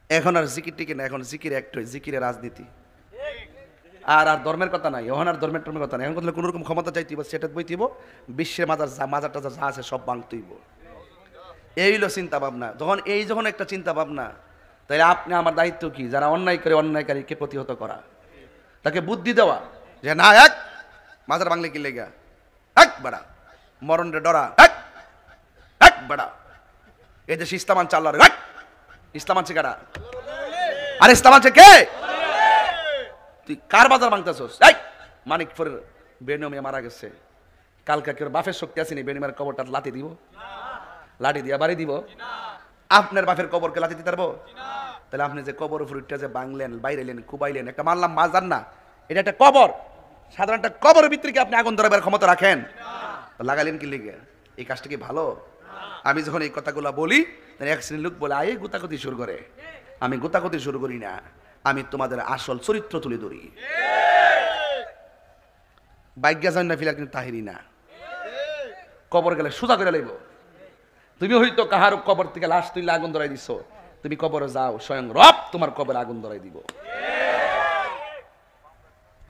এখন আর জিকির টিকে না, এখন জিকির একটাই, জিকিরে রাজনীতি। আর আর ধর্মের কথা নাই, এখন আর ধর্মের কথা নাই। এখন কথা কোনো রকম ক্ষমতা চাইতেইব, সেটা বইতেইব, বিশ্বের মাজার টাজার যা আছে সব ভাঙতেইব। এই হলো চিন্তা ভাবনা। যখন একটা চিন্তা ভাবনা, তাই আপনি আমার দায়িত্ব কি, যারা অন্যায় করে অন্যায়কারীকে প্রতিহত করা, তাকে বুদ্ধি দেওয়া যে না, এক মাজার বাংলা কি লেগা, এক বেড়া মরণ রে ডরা, এক বেড়া এই দেশে ইসলাম আনছে আল্লাহর, ইসলাম আনছে কারা? আর ইসলাম আনছে কে? তুই কার বাজার ভাঙতেছস? এই মানিকপুরের বেনমিয়া মারা গেছে, কালকা কেউ বাপের শক্তি আসেনি বেনমিয়ার কবরটা লাঠি দিব? লাঠি দিয়া বাড়ি দিব? আপনার বাপের কবরকে লাঠি দিতে পারবো? তাহলে আপনি যে কবর উপর উঠে যে বাংলেন, বাইরেলেন, কুবাইলেন, একটা মানলাম মাজার না, এটা একটা কবর। সাধারণ একটা কবরের ভিতরে কি আপনি আগুন ধরাবার ক্ষমতা রাখেন? লাগালেন কি লিগে? এই কাজটা কি ভালো? আমি যখন এই কথাগুলো বলি, এক শ্রেণীর লোক বলে আয়ে গুতাগুতি শুরু করে। আমি গুতাগুতি শুরু করি না, আমি তোমাদের আসল চরিত্র তুলে ধরি। বাইজ্ঞা জান না ফিলা কিন্তু তাহিরি না, কবর গেলে সোজা করে লইব। তুমি হয়তো কাহার কবর থেকে লাশ তুইলে আগুন ধরাই দিছো, তুমি কবরে যাও, স্বয়ং রব তোমার কবরে আগুন ধরাই দিব।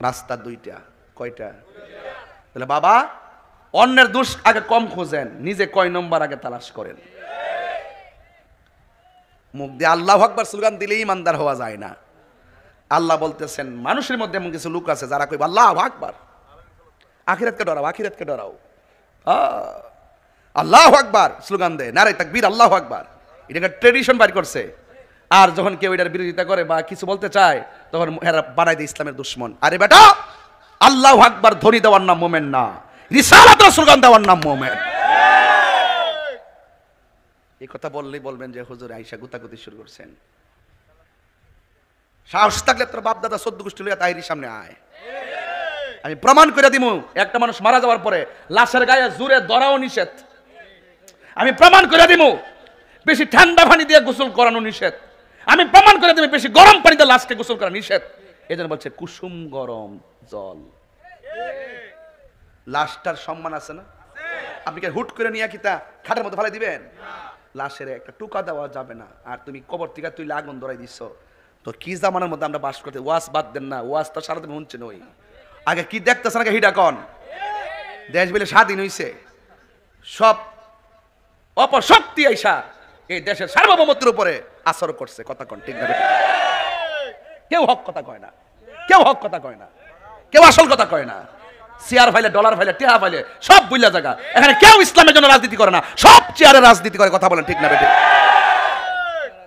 রাস্তা দুইটা, কয়টা? তাহলে বাবা, অন্যের দোষ আগে কম খোঁজেন, নিজে কয় নম্বর আগে তালাশ করেন। মুখ দিয়ে আল্লাহু আকবার স্লোগান দিলেই ইমানদার হওয়া যায় না। আল্লাহ বলতেছেন মানুষের মধ্যে এমন কিছু লোক আছে যারা কইবে আল্লাহু আকবার, আখিরাতকে ডরাও, আখিরাতকে ডরাও, আল্লাহু আকবার স্লোগান দেয়, নারে তাকবীর, আল্লাহু আকবার, এটাকে ট্রেডিশন বাইর করছে। আর যখন কেউ এটার বিরোধিতা করে বা কিছু বলতে চায়, তখন এরা বানাই দেয় ইসলামের দুশ্মন। আরে বেটা, আল্লাহু আকবার ধ্বনি দেওয়ার নাম মোমেন না, রিসালাতের স্লোগান দেওয়ার নাম মোমেন। এই কথা বললেই বলবেন যে হুজুর আয়েশা গুতাগুতি শুরু করছেন। সাহস থাকলে তোর বাপ দাদা 14 গোষ্ঠী লইয়া তাহিরির সামনে আয়, আমি প্রমাণ করে দিমু একটা মানুষ মারা যাওয়ার পরে লাশের গায়ে জোরে ধরাও নিষেধ। আমি প্রমাণ করে দিমু বেশি ঠান্ডা পানি দিয়ে গোসল করানো নিষেধ। আমি প্রমাণ করে দিমু বেশি গরম পানি দিয়ে লাশকে গোসল করা নিষেধ। এজন্য বলছে কুসুম গরম জল। লাশটার সম্মান আছে না? আপনি কি হুট করে নিয়ে কি তা খাটের মধ্যে ফেলে দিবেন? লাশের একটা টুকা দেওয়া যাবে না। আর তুমি কবর থেকে তুই আগুন ধরাই দিচ্ছ, তো কি জামানার মধ্যে আমরা বাস করতে? ওয়াজ বাদ দেন না, ওয়াজ তো সারাদিন শুনছেন। ওই আগে কি দেখতেছেন, আগে হিডা কন দেশ বলে স্বাধীন হইছে, সব অপশক্তি আইসা এই দেশের সার্বভৌমত্বের উপরে আসর করছে। কথা কন ঠিক না? কেউ হক কথা কয় না, কেউ হক কথা কয় না, কেউ আসল কথা কয় না। চেয়ার ফাইলে, ডলার ফাইলে, টেহা ফাইলে সব বুঝলা জায়গা। এখানে কেউ ইসলামের জন্য রাজনীতি করে না, সব চেয়ারে রাজনীতি করে। কথা বলেন ঠিক না বেটে?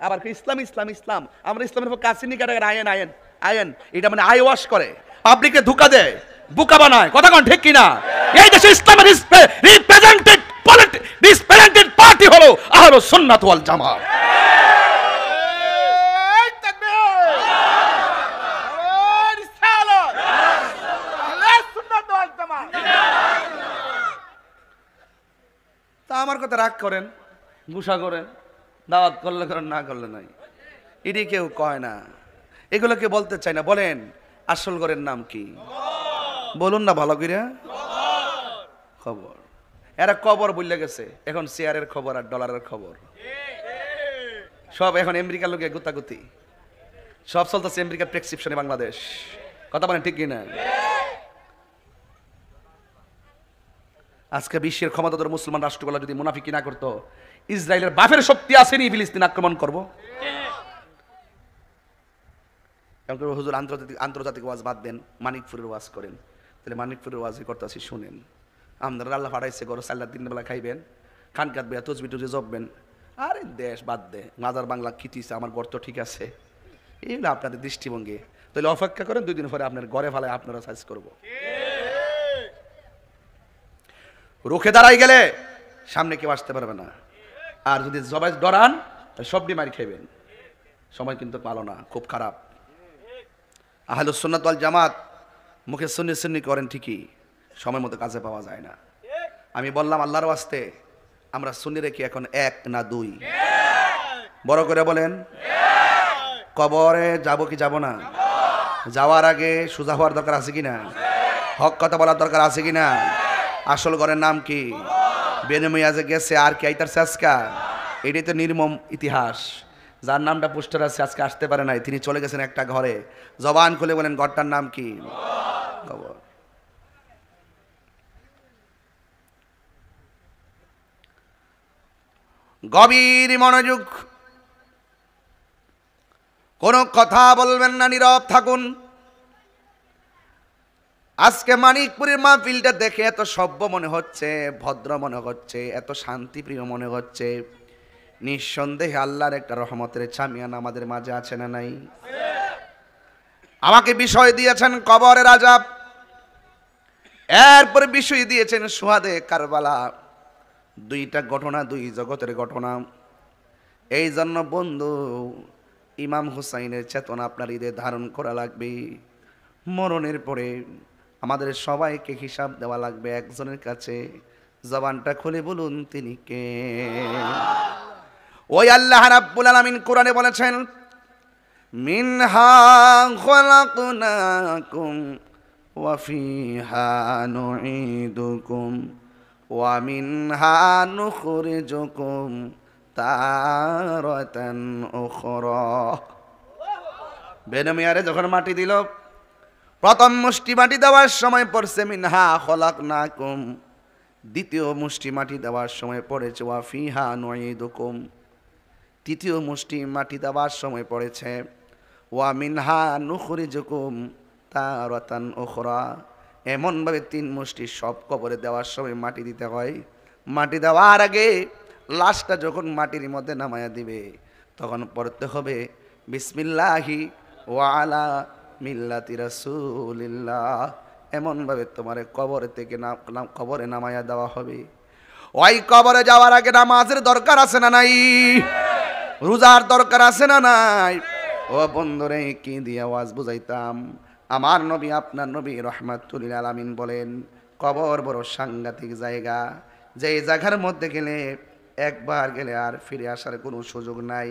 আবার ইসলাম ইসলাম ইসলাম, আমরা ইসলামের উপর কাসিনি কাটা আয়েন আয়েন আয়েন, এটা মানে আই ওয়াশ করে, পাবলিককে ধোঁকা দেয়, বোকা বানায়। কথা কন ঠিক কিনা? এই দেশে ইসলামের রিপ্রেজেন্টেড পার্টি হলো আহলুস সুন্নাত ওয়াল জামাত। তা আমার কথা রাগ করেন, গুসা করেন, দাওয়াত করলে করেন, না করলে নাই, এটি কেউ কয় না, এগুলো কেউ বলতে চায় না। বলেন আসল ঘরের নাম কি? বলুন না ভালো করে। খবর এরা কবর বললে গেছে, এখন শেয়ারের খবর আর ডলারের খবর সব এখন আমেরিকার লোকে গুতাগুতি, সব চলতেছে আমেরিকার প্রেসক্রিপশনে বাংলাদেশ। কথা বলেন ঠিক কিনা? আজকে বিশ্বের ক্ষমতাধর মুসলমান রাষ্ট্রগুলো যদি মুনাফিকি না করতো, ইসরায়েলের বাফের শক্তি আসেনি ফিলিস্তিন আক্রমণ করব। হুজুর আন্তর্জাতিক ওয়াজ বাদ দেন, মানিকপুরের ওয়াজ করেন। তাহলে মানিকপুরের ওয়াজই করতেছি, শুনেন। আমাদের আল্লাহ পাঠাইছে গরো সাল্লাহ দিন বেলা খাইবেন, খান কাটবে, তসবি টুজি জপবেন। আরে দেশ বাদ দে, মাজার বাংলা খিটিছে, আমার ঘর তো ঠিক আছে, এইগুলো আপনাদের দৃষ্টিভঙ্গি। তাহলে অপেক্ষা করেন, 2 দিন পরে আপনার ঘরে ফেলায় আপনারা সাইজ করব। রুখে দাঁড়াই গেলে সামনে কেউ আসতে পারবে না। আর যদি সবাই ডরান, সবটি মারি খাইবেন। সময় কিন্তু ভালো না, খুব খারাপ। আহলুস সুন্নাত ওয়াল জামাত মুখে সুন্নি সুন্নি করেন ঠিকই, সময় মতো কাজে পাওয়া যায় না। আমি বললাম আল্লাহর ওয়াস্তে, আমরা সুন্নি রেখে এখন 1 না 2? বড় করে বলেন। কবরে যাব কি যাব না? যাওয়ার আগে সোজা হওয়ার দরকার আছে কিনা? হক কথা বলার দরকার আছে কিনা? আসল ঘরের নাম কি? বেনমিয়াজে গেছে আর কি আইতার চেষ্টা? এটাই তো নির্মম ইতিহাস। যার নামটা পোস্টার আছে আজকে আসতে পারে নাই, তিনি চলে গেছেন একটা ঘরে, জবান খুলে বলেন ঘরটার নাম কি? কবর। গভীর মনোযোগ, কোনো কথা বলবেন না, নীরব থাকুন। আজকে মানিকপুরের মাহফিলটা দেখে এত সভ্য মনে হচ্ছে, ভদ্র মনে হচ্ছে, এত শান্তিপ্রিয় মনে হচ্ছে। নিঃসন্দেহে আল্লাহর একটা রহমতের ছামিয়ান আমাদের মাঝে আছে না নাই? আমাকে বিষয় দিয়েছেন কবরের আযাব, এরপরে বিষয় দিয়েছেন সুহাদে কারবালা। দুইটা ঘটনা, দুই জগতের ঘটনা। এই জন্য বন্ধু, ইমাম হুসাইনের চেতনা আপনার হৃদয়ে ধারণ করা লাগবে। মরণের পরে আমাদের সবাইকে হিসাব দেওয়া লাগবে একজনের কাছে। জবানটা খুলে বলুন তিনি কে? ওই আল্লাহ রাব্বুল আলামিন কোরআনে বলেছেন, মিনহা খলাকনাকুম ওয়া ফিহা নুঈদুকুম ওয়া মিনহা নুখরিজুকুম তারাতান উখরা। বেনমিয়ারে যখন মাটি দিল, প্রথম মুষ্টি মাটি দেওয়ার সময় পড়ছে মিনহা খলাকনাকুম, দ্বিতীয় মুষ্টি মাটি দেওয়ার সময় পড়েছে ওয়া ফিহা নুঈদুকুম, তৃতীয় মুষ্টি মাটি দেওয়ার সময় পড়েছে ওয়া মিনহা নুখরিজুকুম তারাতান উখরা। এমনভাবে তিন মুষ্টি সব কবরে দেওয়ার সময় মাটি দিতে হয়। মাটি দেওয়ার আগে লাশটা যখন মাটির মধ্যে নামায়া দিবে, তখন পড়তে হবে বিসমিল্লাহি ওয়া আলা মিল্লাতি রাসূলিল্লাহ। এমনভাবে তোমার কবর থেকে কবরে নামায়া দেওয়া হবে। ওই কবরে যাওয়ার আগে নামাজের দরকার আছে না নাই? রোজার দরকার আছে না নাই? ও বন্ধুরে, কি দিয়ে আওয়াজ বুঝাইতাম? আমার নবী, আপনার নবী রাহমাতুল লিল আলামিন বলেন, কবর বড় সাংঘাতিক জায়গা, যে জায়গার মধ্যে গেলে একবার গেলে আর ফিরে আসার কোনো সুযোগ নাই।